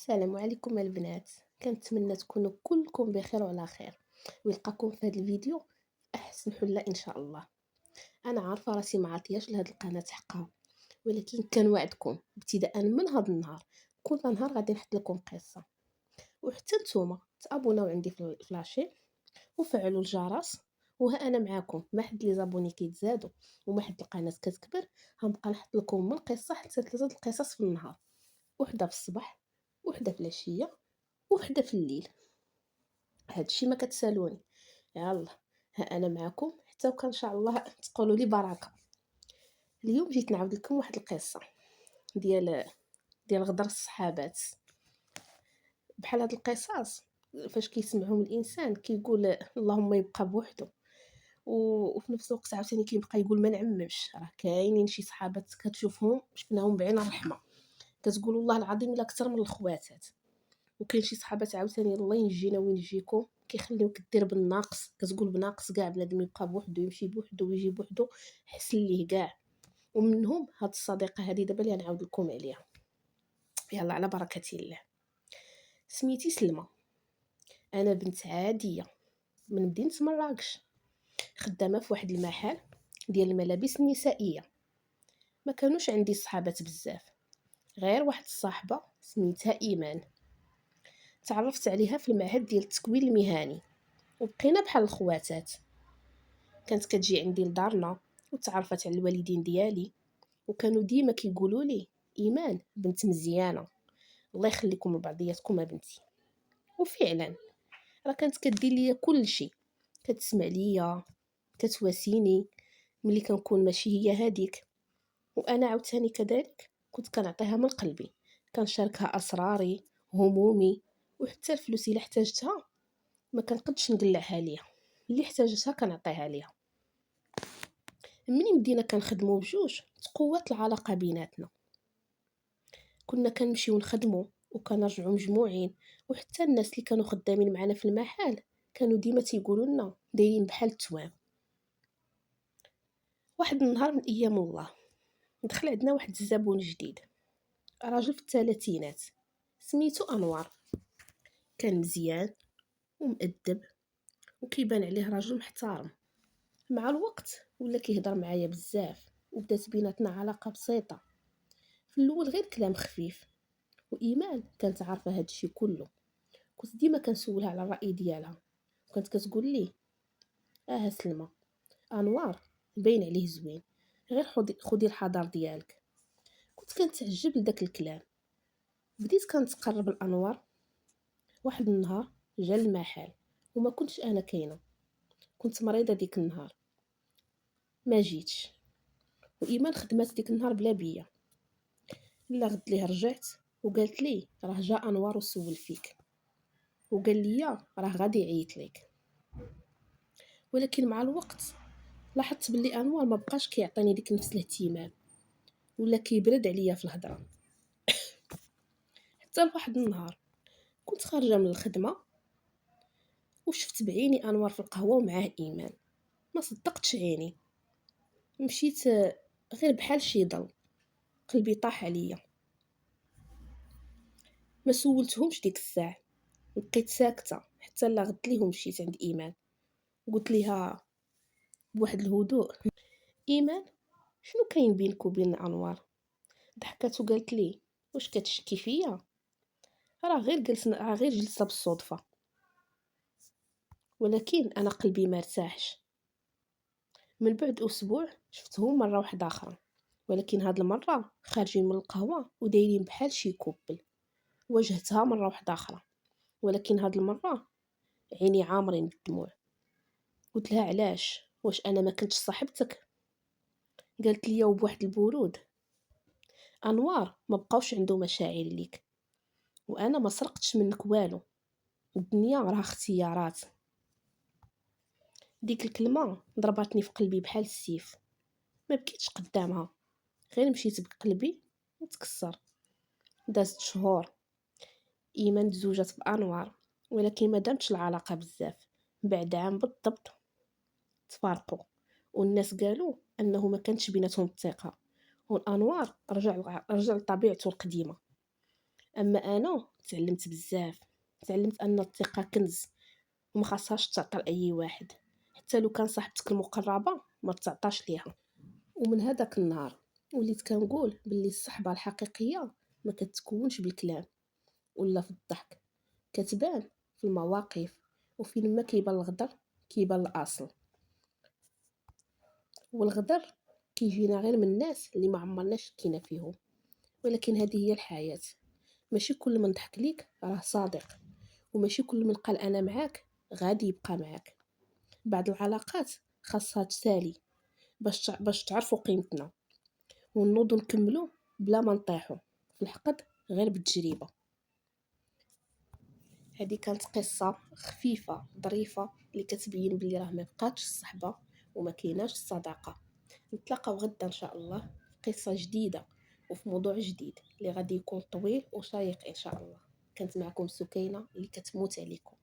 السلام عليكم البنات. كنتمنى تكونوا كلكم بخير وعلى خير ويلقاكم في هذا الفيديو في احسن حله ان شاء الله. انا عارفه راسي ما عطياش لهاد القناه حقها، ولكن كنوعدكم ابتداء من هذا النهار كل نهار غادي نحط لكم قصه. وحتى نتوما تابوناو عندي في لاشين وفعلوا الجرس، وها انا معاكم ما حد لي زابوني كيتزادوا وما حد القناه كتكبر. غنبقى نحط لكم من قصه حتى 3 القصص في النهار، وحده في الصباح وحده في العشيه وحده في الليل. هادشي ما كتسالوني. يلا، ها انا معكم حتى وكان ان شاء الله تقولوا لي بركه. اليوم جيت نعاود لكم واحد القصه ديال غدر الصحابات. بحال هاد القصص فاش كيسمعهم الانسان كيقول اللهم يبقى بوحده، وفي نفس الوقت عاوتاني كيبقى يقول ما نعممش. راه كاينين شي صحابات كتشوفهم شفناهم بعين الرحمه، كتقول والله العظيم الا اكثر من الخواتات. وكاين شي صحابات عاوتاني الله ينجينا وينجيكم كيخليوك دير بالناقص، كتقول بناقص كاع بنادم يبقى بوحدو يمشي بوحدو ويجي بوحدو حسن ليه كاع. ومنهم هاد الصديقه هذه دابا اللي غنعاود لكم عليها. يلا على بركه الله. سميتي سلمى، انا بنت عاديه من مدينه مراكش، خدامه في واحد المحل ديال الملابس النسائيه. ما كانوش عندي صحابات بزاف، غير واحد الصاحبه سميتها ايمان. تعرفت عليها في المعهد ديال التكوين المهني وبقينا بحال الخواتات. كانت كتجي عندي لدارنا وتعرفت على الوالدين ديالي، وكانوا ديما كيقولوا لي ايمان بنت مزيانه، الله يخليكم لبعضياتكم بنتي. وفعلا راه كانت كدير ليا كل شيء، كتسمع ليا، كتواسيني ملي كنكون ماشي هي هذيك. وانا عاوتاني كذلك كنت كنعطيها من قلبي، كنشاركها اسراري همومي، وحتى الفلوس الا احتاجتها ما كنقدش نقلعها ليها، اللي احتاجتها كنعطيها ليها. منين بدينا كنخدموا بجوج تقوات العلاقه بيناتنا، كنا كنمشيو نخدموا وكنرجعوا مجموعين. وحتى الناس اللي كانوا خدامين معنا في المحل كانوا ديما تيقولوا لنا دايرين بحال التوام. واحد النهار من ايام الله دخل عندنا واحد الزبون جديد، راجل في الثلاثينات سميتو انوار. كان مزيان ومؤدب وكيبان عليه راجل محترم. مع الوقت ولا كيهضر معايا بزاف وبدات بيناتنا علاقه بسيطه. في الاول غير كلام خفيف، وايمان كانت عارفه هادشي كله. كنت ديما كنسولها على الراي ديالها، وكانت كتقول لي سلمى، انوار باين عليه زوين، غير خدي الحذر ديالك. كنت كنتعجب لداك الكلام. بديت كنتقرب لانوار. واحد النهار جا المحل وما كنتش انا كاينه، كنت مريضه ديك النهار ما جيتش. وايمان خدمات ديك النهار بلا بيا. الا غد ليه رجعت وقالت لي راه جا انوار وسول فيك، وقال لي راه غادي يعيط لك. ولكن مع الوقت لاحظت بلي انوار ما بقاش كيعطيني ديك نفس الاهتمام، ولا كيبرد عليا في الهضره. حتى لواحد النهار كنت خارجه من الخدمه وشفت بعيني انوار في القهوه ومعاه ايمان. ما صدقتش عيني، مشيت غير بحال شي ضل، قلبي طاح عليا. ما سولتهمش ديك الساعه، بقيت ساكته حتى لا غدت ليهم. مشيت عند ايمان قلت ليها بواحد الهدوء: ايمان، شنو كاين بينك وبين انوار؟ ضحكات وقالت لي: واش كتشكي فيا؟ راه غير جلسه بالصدفه. ولكن انا قلبي ما ارتاحش. من بعد اسبوع شفتهم مره واحده اخرى، ولكن هاد المره خارجين من القهوه ودايرين بحال شي كوبل. واجهتها مره واحده اخرى، ولكن هاد المره عيني عامرين بالدموع. قلت لها: علاش؟ واش انا ما كنتش صاحبتك؟ قالت لي وبواحد البرود: انوار ما بقاوش عنده مشاعر ليك، وانا ما سرقتش منك والو، الدنيا راه اختيارات. ديك الكلمه ضرباتني في قلبي بحال السيف. ما بكيتش قدامها، غير مشيت بقلبي متكسر. دازت شهور، ايمان تزوجت بانوار، ولكن ما دامتش العلاقه بزاف. بعد عام بالضبط تفارقوا، والناس قالوا انه ما كانتش بيناتهم الثقه، والانوار رجع لطبيعته القديمه. اما انا تعلمت بزاف. تعلمت ان الثقه كنز وما خاصهاش تعطى لاي واحد، حتى لو كان صاحبتك المقربه ما تعطاش ليها. ومن هذاك النهار وليت كنقول باللي الصحبه الحقيقيه ما كتكونش بالكلام ولا في الضحك، كتبان في المواقف. وفين ما كيبان الغدر كيبان الاصل. والغدر كيجينا غير من الناس اللي ما عمرنا شكينا فيهم. ولكن هذه هي الحياة، ماشي كل من ضحك ليك راه صادق، وماشي كل من قال انا معاك غادي يبقى معاك. بعض العلاقات خاصها تسالي باش تعرفوا قيمتنا، ونوضوا نكملوا بلا ما نطيحوا في الحقد غير بالتجربه. هذه كانت قصه خفيفه ظريفه اللي كتبين بلي راه ما بقاتش الصحبه وما كايناش الصداقه. نتلاقاو غدا ان شاء الله في قصه جديده وفي موضوع جديد اللي غادي يكون طويل وشيق ان شاء الله. كانت معكم سكينه اللي كتموت عليكم.